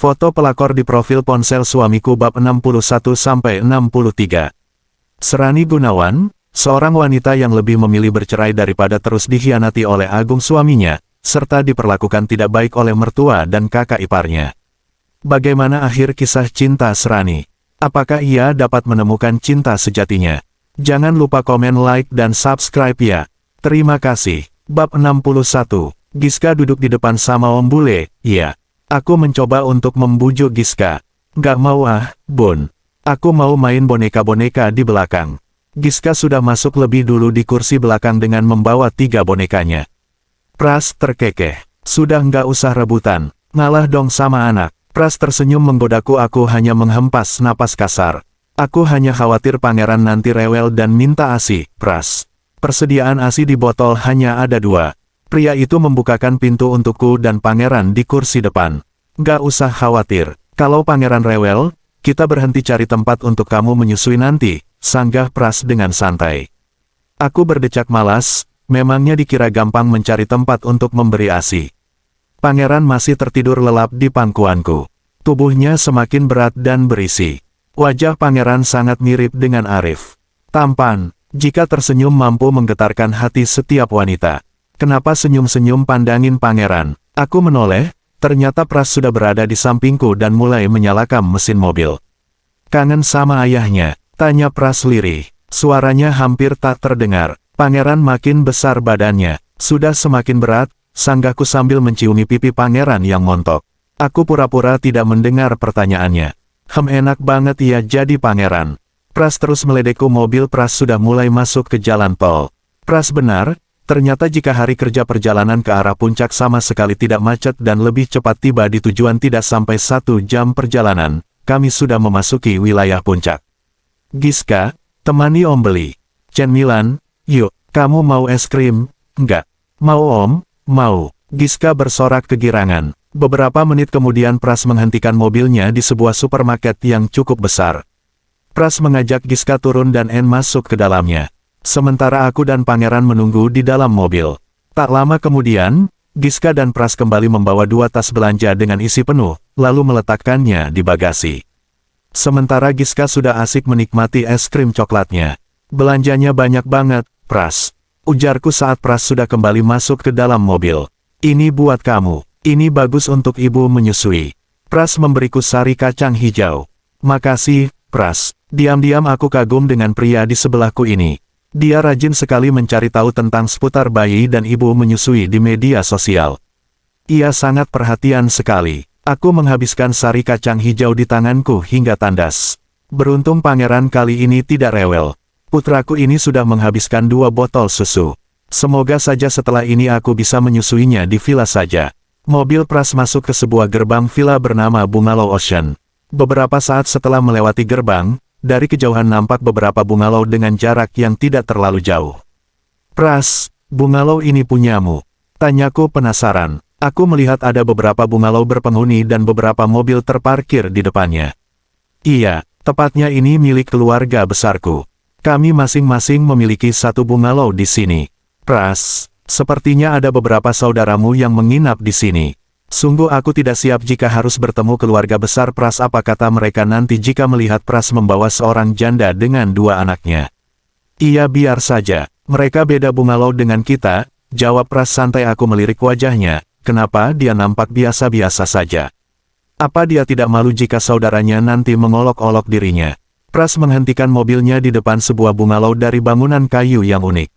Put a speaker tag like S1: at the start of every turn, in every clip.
S1: Foto pelakor di profil ponsel suamiku bab 61-63. Serani Gunawan, seorang wanita yang lebih memilih bercerai daripada terus dikhianati oleh Agung suaminya, serta diperlakukan tidak baik oleh mertua dan kakak iparnya. Bagaimana akhir kisah cinta Serani? Apakah ia dapat menemukan cinta sejatinya? Jangan lupa komen, like, dan subscribe ya. Terima kasih. Bab 61. Giska duduk di depan sama Om Bule. Iya. Aku mencoba untuk membujuk Giska. Gak mau Bun. Aku mau main boneka-boneka di belakang. Giska sudah masuk lebih dulu di kursi belakang dengan membawa 3 bonekanya. Pras terkekeh. Sudah nggak usah rebutan. Ngalah dong sama anak. Pras tersenyum menggodaku. Aku hanya menghempas napas kasar. Aku hanya khawatir pangeran nanti rewel dan minta ASI. Pras. Persediaan ASI di botol hanya ada 2. Pria itu membukakan pintu untukku dan pangeran di kursi depan. Gak usah khawatir. Kalau pangeran rewel, kita berhenti cari tempat untuk kamu menyusui nanti, sanggah Pras dengan santai. Aku berdecak malas, memangnya dikira gampang mencari tempat untuk memberi ASI. Pangeran masih tertidur lelap di pangkuanku. Tubuhnya semakin berat dan berisi. Wajah pangeran sangat mirip dengan Arif. Tampan, jika tersenyum mampu menggetarkan hati setiap wanita. Kenapa senyum-senyum pandangin pangeran? Aku menoleh, ternyata Pras sudah berada di sampingku dan mulai menyalakan mesin mobil. Kangen sama ayahnya? Tanya Pras lirih. Suaranya hampir tak terdengar. Pangeran makin besar badannya. Sudah semakin berat, sanggahku sambil menciumi pipi pangeran yang montok. Aku pura-pura tidak mendengar pertanyaannya. Enak banget ya jadi pangeran. Pras terus meledekku. Mobil Pras sudah mulai masuk ke jalan tol. Pras benar. Ternyata jika hari kerja perjalanan ke arah puncak sama sekali tidak macet dan lebih cepat tiba di tujuan tidak sampai 1 jam perjalanan, kami sudah memasuki wilayah puncak. Giska, temani Om beli. Cemilan, yuk, kamu mau es krim? Enggak. Mau Om? Mau. Giska bersorak kegirangan. Beberapa menit kemudian Pras menghentikan mobilnya di sebuah supermarket yang cukup besar. Pras mengajak Giska turun dan masuk ke dalamnya. Sementara aku dan pangeran menunggu di dalam mobil. Tak lama kemudian, Giska dan Pras kembali membawa 2 tas belanja dengan isi penuh, lalu meletakkannya di bagasi. Sementara Giska sudah asik menikmati es krim coklatnya. Belanjanya banyak banget, Pras. Ujarku saat Pras sudah kembali masuk ke dalam mobil. Ini buat kamu. Ini bagus untuk ibu menyusui. Pras memberiku sari kacang hijau. Makasih, Pras. Diam-diam aku kagum dengan pria di sebelahku ini. Dia rajin sekali mencari tahu tentang seputar bayi dan ibu menyusui di media sosial. Ia sangat perhatian sekali. Aku menghabiskan sari kacang hijau di tanganku hingga tandas. Beruntung pangeran kali ini tidak rewel. Putraku ini sudah menghabiskan 2 botol susu. Semoga saja setelah ini aku bisa menyusuinya di villa saja. Mobil Pras masuk ke sebuah gerbang villa bernama Bungalow Ocean. Beberapa saat setelah melewati gerbang, dari kejauhan nampak beberapa bungalow dengan jarak yang tidak terlalu jauh. Pras, bungalow ini punyamu? Tanyaku penasaran. Aku melihat ada beberapa bungalow berpenghuni dan beberapa mobil terparkir di depannya. Iya, tepatnya ini milik keluarga besarku. Kami masing-masing memiliki 1 bungalow di sini. Pras, sepertinya ada beberapa saudaramu yang menginap di sini. Sungguh aku tidak siap jika harus bertemu keluarga besar Pras. Apa kata mereka nanti jika melihat Pras membawa seorang janda dengan 2 anaknya? Iya biar saja, mereka beda bungalow dengan kita, jawab Pras santai. Aku melirik wajahnya, kenapa dia nampak biasa-biasa saja? Apa dia tidak malu jika saudaranya nanti mengolok-olok dirinya? Pras menghentikan mobilnya di depan sebuah bungalow dari bangunan kayu yang unik.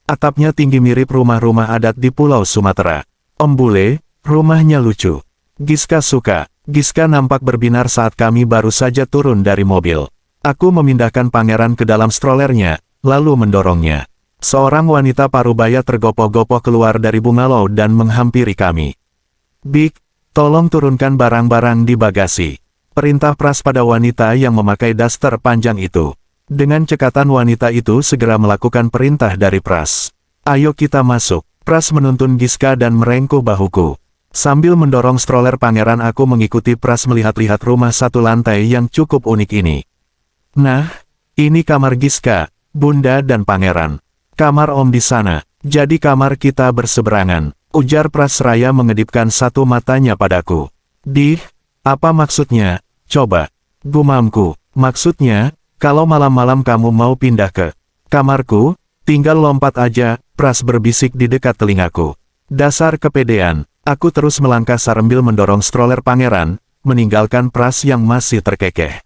S1: Atapnya tinggi mirip rumah-rumah adat di Pulau Sumatera. Om Bule, rumahnya lucu. Giska suka. Giska nampak berbinar saat kami baru saja turun dari mobil. Aku memindahkan pangeran ke dalam strollernya, lalu mendorongnya. Seorang wanita parubaya tergopoh-gopoh keluar dari bungalow dan menghampiri kami. Big, tolong turunkan barang-barang di bagasi. Perintah Pras pada wanita yang memakai daster panjang itu. Dengan cekatan wanita itu segera melakukan perintah dari Pras. Ayo kita masuk. Pras menuntun Giska dan merengkuh bahuku. Sambil mendorong stroller pangeran aku mengikuti Pras melihat-lihat rumah 1 lantai yang cukup unik ini. Nah, ini kamar Giska, Bunda dan pangeran. Kamar Om di sana, jadi kamar kita berseberangan. Ujar Pras seraya mengedipkan 1 matanya padaku. Dih, Apa maksudnya? Coba. Gumamku. Maksudnya, kalau malam-malam kamu mau pindah ke kamarku, tinggal lompat aja, Pras berbisik di dekat telingaku. Dasar kepedean. Aku terus melangkah sambil mendorong stroller pangeran, meninggalkan Pras yang masih terkekeh.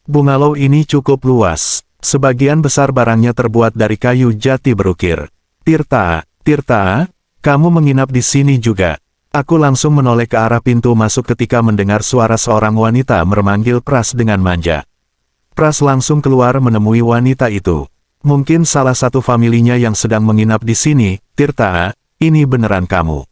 S1: Bungalow ini cukup luas. Sebagian besar barangnya terbuat dari kayu jati berukir. Tirta, kamu menginap di sini juga. Aku langsung menoleh ke arah pintu masuk ketika mendengar suara seorang wanita memanggil Pras dengan manja. Pras langsung keluar menemui wanita itu. Mungkin salah satu familinya yang sedang menginap di sini. Tirta, ini beneran kamu?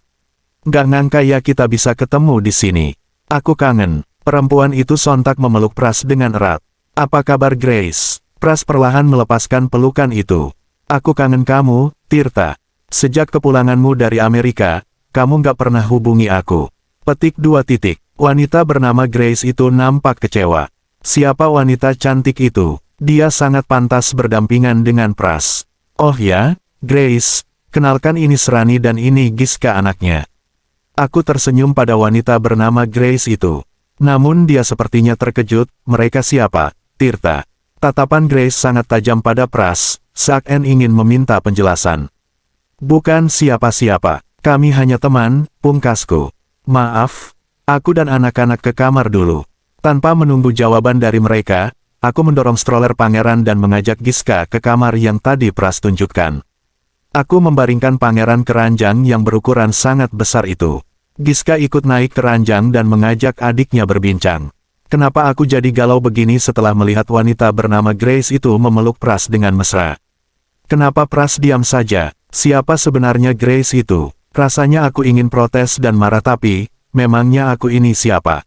S1: Gak ngangka ya kita bisa ketemu di sini. Aku kangen. Perempuan itu sontak memeluk Pras dengan erat. Apa kabar Grace? Pras perlahan melepaskan pelukan itu. Aku kangen kamu, Tirta. Sejak kepulanganmu dari Amerika, kamu gak pernah hubungi aku. Petik 2 titik. Wanita bernama Grace itu nampak kecewa. Siapa wanita cantik itu? Dia sangat pantas berdampingan dengan Pras. Oh ya, Grace, kenalkan ini Srani dan ini Giska anaknya. Aku tersenyum pada wanita bernama Grace itu. Namun dia sepertinya terkejut. Mereka siapa? Tirta. Tatapan Grace sangat tajam pada Pras, seakan ingin meminta penjelasan. Bukan siapa-siapa, kami hanya teman, pungkasku. Maaf, aku dan anak-anak ke kamar dulu. Tanpa menunggu jawaban dari mereka, aku mendorong stroller pangeran dan mengajak Giska ke kamar yang tadi Pras tunjukkan. Aku membaringkan pangeran ke ranjang yang berukuran sangat besar itu. Giska ikut naik ke ranjang dan mengajak adiknya berbincang. Kenapa aku jadi galau begini setelah melihat wanita bernama Grace itu memeluk Pras dengan mesra? Kenapa Pras diam saja? Siapa sebenarnya Grace itu? Rasanya aku ingin protes dan marah tapi, memangnya aku ini siapa?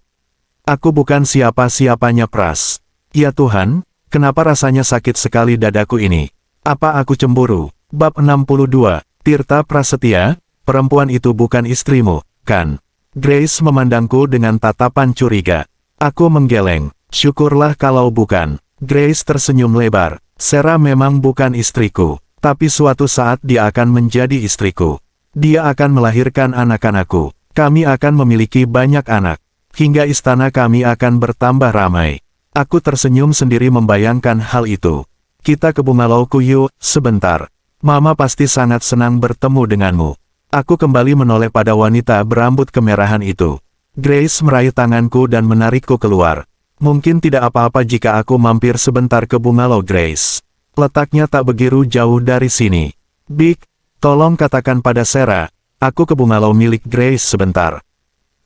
S1: Aku bukan siapa-siapanya Pras. Ya Tuhan, kenapa rasanya sakit sekali dadaku ini? Apa aku cemburu? Bab 62, Tirta Prasetya, perempuan itu bukan istrimu, kan? Grace memandangku dengan tatapan curiga. Aku menggeleng. Syukurlah kalau bukan. Grace tersenyum lebar. Sarah memang bukan istriku, tapi suatu saat dia akan menjadi istriku. Dia akan melahirkan anak-anakku. Kami akan memiliki banyak anak. Hingga istana kami akan bertambah ramai. Aku tersenyum sendiri membayangkan hal itu. Kita ke bungalowku yuk, sebentar. Mama pasti sangat senang bertemu denganmu. Aku kembali menoleh pada wanita berambut kemerahan itu. Grace meraih tanganku dan menarikku keluar. Mungkin tidak apa-apa jika aku mampir sebentar ke bungalow Grace. Letaknya tak begitu jauh dari sini. Big, tolong katakan pada Sarah, aku ke bungalow milik Grace sebentar.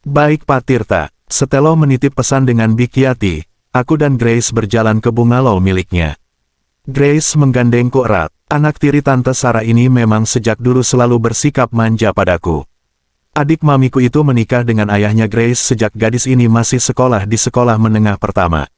S1: Baik Pak Tirta, Setelo menitip pesan dengan Big Yati. Aku dan Grace berjalan ke bungalow miliknya. Grace menggandengku erat. Anak tiri Tante Sarah ini memang sejak dulu selalu bersikap manja padaku. Adik mamiku itu menikah dengan ayahnya Grace sejak gadis ini masih sekolah di sekolah menengah pertama.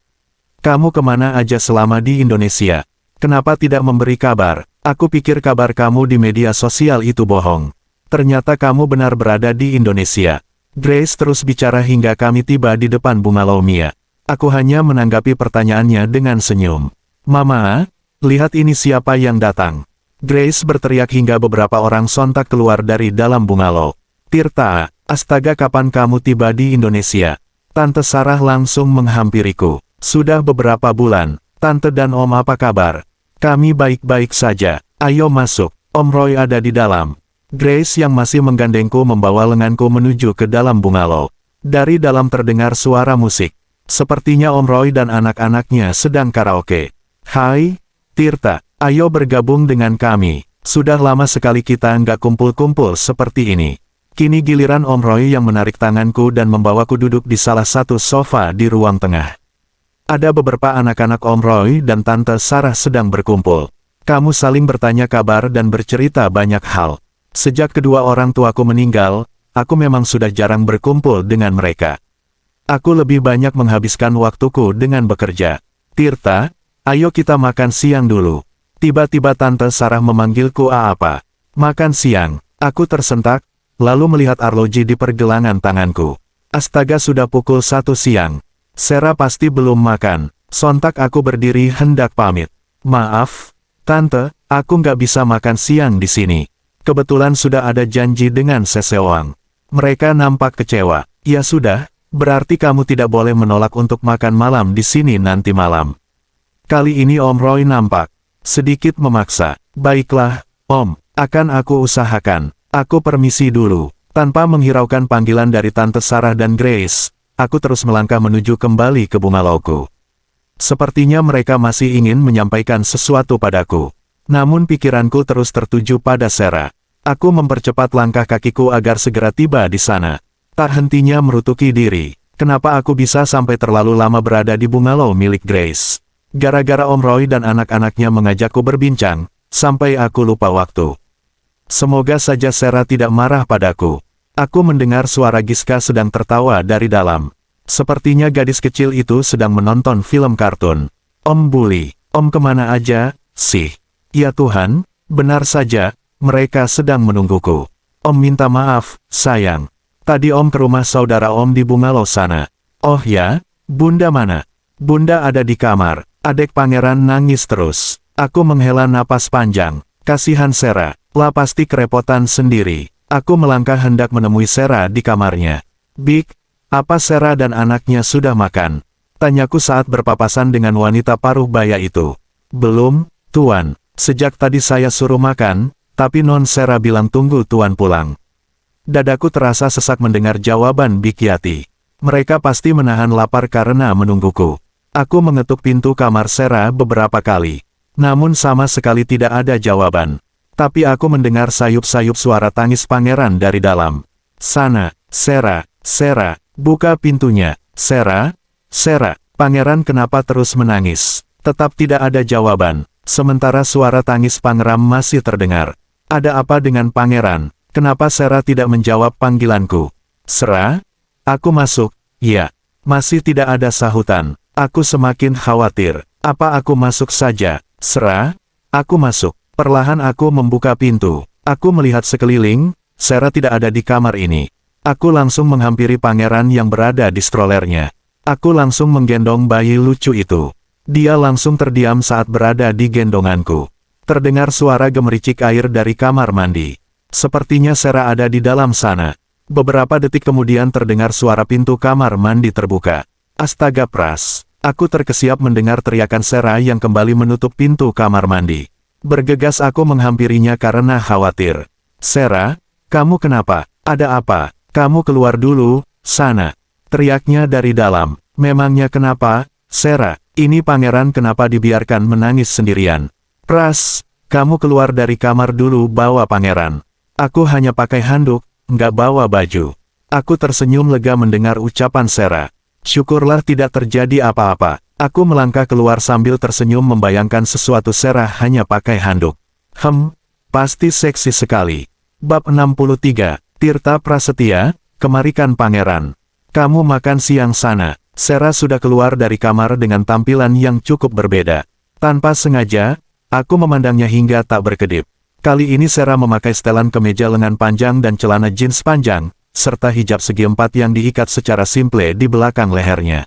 S1: Kamu kemana aja selama di Indonesia? Kenapa tidak memberi kabar? Aku pikir kabar kamu di media sosial itu bohong. Ternyata kamu benar berada di Indonesia. Grace terus bicara hingga kami tiba di depan bungalow Mia. Aku hanya menanggapi pertanyaannya dengan senyum. Mama, lihat ini siapa yang datang. Grace berteriak hingga beberapa orang sontak keluar dari dalam bungalow. Tirta, astaga kapan kamu tiba di Indonesia? Tante Sarah langsung menghampiriku. Sudah beberapa bulan. Tante dan Om apa kabar? Kami baik-baik saja. Ayo masuk. Om Roy ada di dalam. Grace yang masih menggandengku membawa lenganku menuju ke dalam bungalow. Dari dalam terdengar suara musik. Sepertinya Om Roy dan anak-anaknya sedang karaoke. Hai, Tirta, ayo bergabung dengan kami. Sudah lama sekali kita nggak kumpul-kumpul seperti ini. Kini giliran Om Roy yang menarik tanganku dan membawaku duduk di salah satu sofa di ruang tengah. Ada beberapa anak-anak Om Roy dan Tante Sarah sedang berkumpul. Kamu saling bertanya kabar dan bercerita banyak hal. Sejak kedua orang tuaku meninggal, aku memang sudah jarang berkumpul dengan mereka. Aku lebih banyak menghabiskan waktuku dengan bekerja. Tirta, ayo kita makan siang dulu. Tiba-tiba Tante Sarah memanggilku apa? Makan siang. Aku tersentak, lalu melihat arloji di pergelangan tanganku. Astaga sudah pukul 1 siang. Sarah pasti belum makan. Sontak aku berdiri hendak pamit. Maaf, Tante, aku nggak bisa makan siang di sini. Kebetulan sudah ada janji dengan seseorang. Mereka nampak kecewa. Ya sudah, Berarti kamu tidak boleh menolak untuk makan malam di sini nanti malam. Kali ini Om Roy nampak sedikit memaksa. Baiklah, Om, akan aku usahakan. Aku permisi dulu. Tanpa menghiraukan panggilan dari Tante Sarah dan Grace, aku terus melangkah menuju kembali ke bungalowku. Sepertinya mereka masih ingin menyampaikan sesuatu padaku. Namun pikiranku terus tertuju pada Sarah. Aku mempercepat langkah kakiku agar segera tiba di sana. Tak hentinya merutuki diri. Kenapa aku bisa sampai terlalu lama berada di bungalow milik Grace? Gara-gara Om Roy dan anak-anaknya mengajakku berbincang, sampai aku lupa waktu. Semoga saja Sarah tidak marah padaku. Aku mendengar suara Giska sedang tertawa dari dalam. Sepertinya gadis kecil itu sedang menonton film kartun. Om Bully, Om kemana aja, sih? Ya Tuhan, benar saja, mereka sedang menungguku. Om minta maaf, sayang. Tadi Om ke rumah saudara Om di bungalow sana. Oh ya, Bunda mana? Bunda ada di kamar. Adek pangeran nangis terus. Aku menghela napas panjang. Kasihan Sarah. Lah pasti kerepotan sendiri. Aku melangkah hendak menemui Sarah di kamarnya. Big, apa Sarah dan anaknya sudah makan? Tanyaku saat berpapasan dengan wanita paruh baya itu. Belum, Tuan. Sejak tadi saya suruh makan, tapi Non Sarah bilang tunggu Tuan pulang. Dadaku terasa sesak mendengar jawaban Big Yati. Mereka pasti menahan lapar karena menungguku. Aku mengetuk pintu kamar Sarah beberapa kali. Namun sama sekali tidak ada jawaban. Tapi aku mendengar sayup-sayup suara tangis pangeran dari dalam. Sana, Sarah, Sarah, buka pintunya, Sarah, Sarah. Pangeran kenapa terus menangis? Tetap tidak ada jawaban. Sementara suara tangis pangeran masih terdengar. Ada apa dengan pangeran? Kenapa Sarah tidak menjawab panggilanku? Sarah? Aku masuk. Ya. Masih tidak ada sahutan. Aku semakin khawatir. Apa aku masuk saja? Sarah? Aku masuk. Perlahan aku membuka pintu. Aku melihat sekeliling, Sarah tidak ada di kamar ini. Aku langsung menghampiri pangeran yang berada di strollernya. Aku langsung menggendong bayi lucu itu. Dia langsung terdiam saat berada di gendonganku. Terdengar suara gemericik air dari kamar mandi. Sepertinya Sarah ada di dalam sana. Beberapa detik kemudian terdengar suara pintu kamar mandi terbuka. Astaga pras. Aku terkesiap mendengar teriakan Sarah yang kembali menutup pintu kamar mandi. Bergegas aku menghampirinya karena khawatir. Sarah, kamu kenapa? Ada apa? Kamu keluar dulu, sana. Teriaknya dari dalam. Memangnya kenapa, Sarah? Ini pangeran kenapa dibiarkan menangis sendirian? Pras, kamu keluar dari kamar dulu bawa pangeran. Aku hanya pakai handuk, nggak bawa baju. Aku tersenyum lega mendengar ucapan Sarah. Syukurlah tidak terjadi apa-apa. Aku melangkah keluar sambil tersenyum membayangkan sesuatu Sarah hanya pakai handuk. Pasti seksi sekali. Bab 63, Tirta Prasetya, Kemarikan Pangeran. Kamu makan siang sana. Sarah sudah keluar dari kamar dengan tampilan yang cukup berbeda. Tanpa sengaja, aku memandangnya hingga tak berkedip. Kali ini Sarah memakai setelan kemeja lengan panjang dan celana jeans panjang, serta hijab segi empat yang diikat secara simple di belakang lehernya.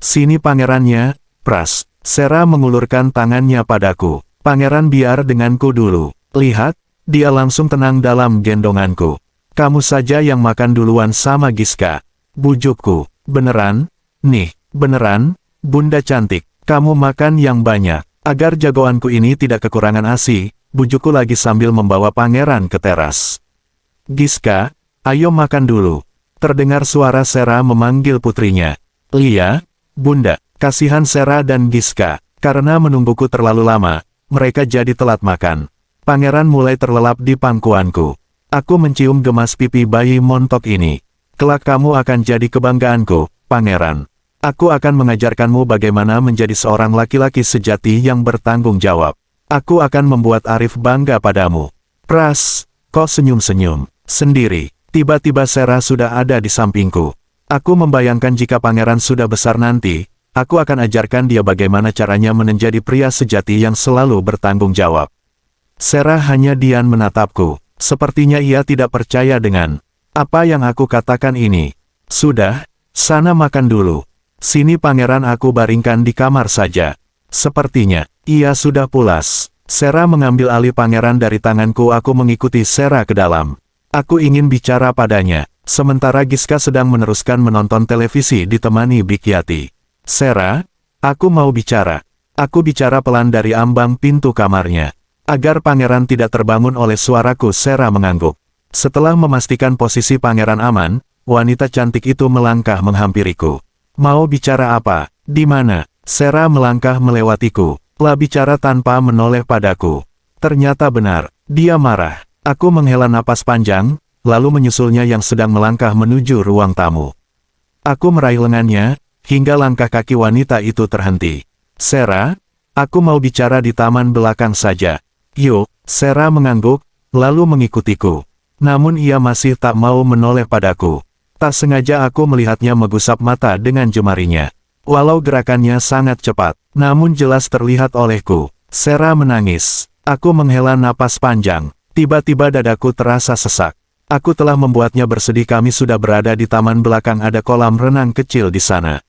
S1: Sini pangerannya, Pras. Sarah mengulurkan tangannya padaku. Pangeran biar denganku dulu. Lihat, dia langsung tenang dalam gendonganku. Kamu saja yang makan duluan sama Giska. Bujukku. Beneran? Nih, beneran? Bunda cantik. Kamu makan yang banyak. Agar jagoanku ini tidak kekurangan ASI, bujukku lagi sambil membawa pangeran ke teras. Giska, ayo makan dulu. Terdengar suara Sarah memanggil putrinya. Lia, Bunda, kasihan Sarah dan Giska. Karena menungguku terlalu lama, mereka jadi telat makan. Pangeran mulai terlelap di pangkuanku. Aku mencium gemas pipi bayi montok ini. Kelak kamu akan jadi kebanggaanku, Pangeran. Aku akan mengajarkanmu bagaimana menjadi seorang laki-laki sejati yang bertanggung jawab. Aku akan membuat Arif bangga padamu. Pras, kok senyum-senyum sendiri. Tiba-tiba Sarah sudah ada di sampingku. Aku membayangkan jika pangeran sudah besar nanti, aku akan ajarkan dia bagaimana caranya menjadi pria sejati yang selalu bertanggung jawab. Sarah hanya diam menatapku. Sepertinya ia tidak percaya dengan apa yang aku katakan ini. Sudah, sana makan dulu. Sini pangeran aku baringkan di kamar saja. Sepertinya, ia sudah pulas. Sarah mengambil alih pangeran dari tanganku. Aku mengikuti Sarah ke dalam. Aku ingin bicara padanya. Sementara Giska sedang meneruskan menonton televisi ditemani Bikyati. Sera, aku mau bicara. Aku bicara pelan dari ambang pintu kamarnya. Agar pangeran tidak terbangun oleh suaraku, Sera mengangguk. Setelah memastikan posisi pangeran aman, wanita cantik itu melangkah menghampiriku. Mau bicara apa? Di mana? Sera melangkah melewatiku. Lah bicara tanpa menoleh padaku. Ternyata benar, dia marah. Aku menghela napas panjang, lalu menyusulnya yang sedang melangkah menuju ruang tamu. Aku meraih lengannya, hingga langkah kaki wanita itu terhenti. Sera, aku mau bicara di taman belakang saja. Yuk, Sera mengangguk, lalu mengikutiku. Namun ia masih tak mau menoleh padaku. Tak sengaja aku melihatnya menggusap mata dengan jemarinya. Walau gerakannya sangat cepat, namun jelas terlihat olehku. Sera menangis. Aku menghela napas panjang. Tiba-tiba dadaku terasa sesak. Aku telah membuatnya bersedih. Kami sudah berada di taman belakang, ada kolam renang kecil di sana.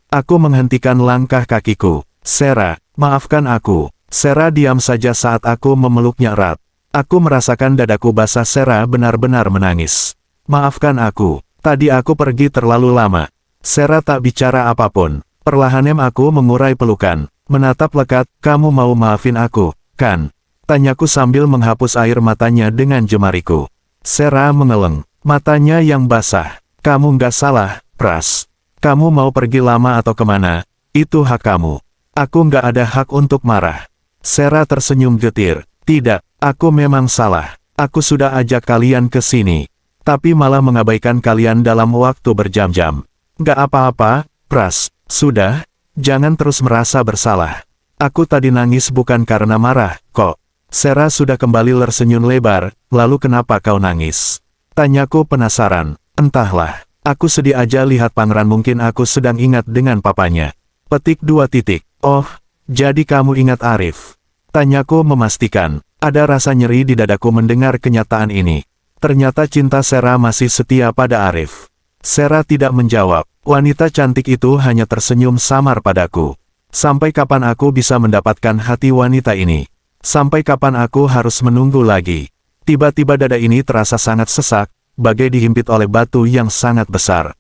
S1: Aku menghentikan langkah kakiku. Sera, maafkan aku. Sera diam saja saat aku memeluknya erat. Aku merasakan dadaku basah. Sera benar-benar menangis. Maafkan aku, tadi aku pergi terlalu lama. Sera tak bicara apapun. Perlahan aku mengurai pelukan. Menatap lekat, kamu mau maafin aku, kan? Tanyaku sambil menghapus air matanya dengan jemariku. Sera mengeleng, matanya yang basah. Kamu nggak salah, Pras. Kamu mau pergi lama atau kemana, itu hak kamu. Aku nggak ada hak untuk marah. Sera tersenyum getir. Tidak, aku memang salah. Aku sudah ajak kalian ke sini. Tapi malah mengabaikan kalian dalam waktu berjam-jam. Nggak apa-apa, Pras. Sudah, jangan terus merasa bersalah. Aku tadi nangis bukan karena marah, kok. Sera sudah kembali tersenyum lebar. Lalu kenapa kau nangis? Tanyaku penasaran. Entahlah, aku sedih aja lihat pangeran. Mungkin aku sedang ingat dengan papanya. Petik 2 titik. Oh, jadi kamu ingat Arif? Tanyaku memastikan. Ada rasa nyeri di dadaku mendengar kenyataan ini. Ternyata cinta Sera masih setia pada Arif. Sera tidak menjawab. Wanita cantik itu hanya tersenyum samar padaku. Sampai kapan aku bisa mendapatkan hati wanita ini? Sampai kapan aku harus menunggu lagi? Tiba-tiba dada ini terasa sangat sesak, bagai dihimpit oleh batu yang sangat besar.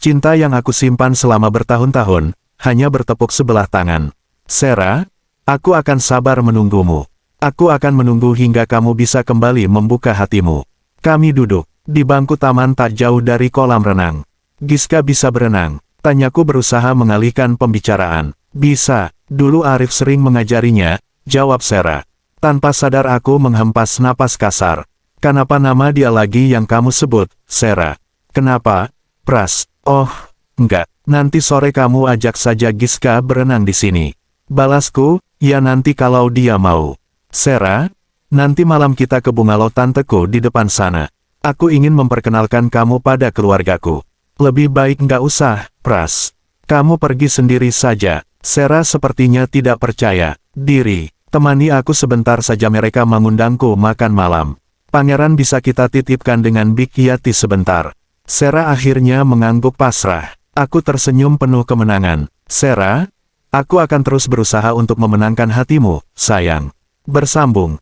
S1: Cinta yang aku simpan selama bertahun-tahun, hanya bertepuk sebelah tangan. Sera, aku akan sabar menunggumu. Aku akan menunggu hingga kamu bisa kembali membuka hatimu. Kami duduk di bangku taman tak jauh dari kolam renang. Giska bisa berenang? Tanyaku berusaha mengalihkan pembicaraan. Bisa, dulu Arif sering mengajarinya, jawab Sera. Tanpa sadar aku menghempas napas kasar. Kenapa nama dia lagi yang kamu sebut, Sera? Kenapa? Pras. Oh, enggak. Nanti sore kamu ajak saja Giska berenang di sini. Balasku, ya nanti kalau dia mau. Sera, nanti malam kita ke bungalow tanteku di depan sana. Aku ingin memperkenalkan kamu pada keluargaku. Lebih baik nggak usah, Pras. Kamu pergi sendiri saja. Sera sepertinya tidak percaya diri. Temani aku sebentar saja, mereka mengundangku makan malam. Pangeran bisa kita titipkan dengan Bikyati sebentar. Sera akhirnya mengangguk pasrah. Aku tersenyum penuh kemenangan. Sera, aku akan terus berusaha untuk memenangkan hatimu, sayang. Bersambung.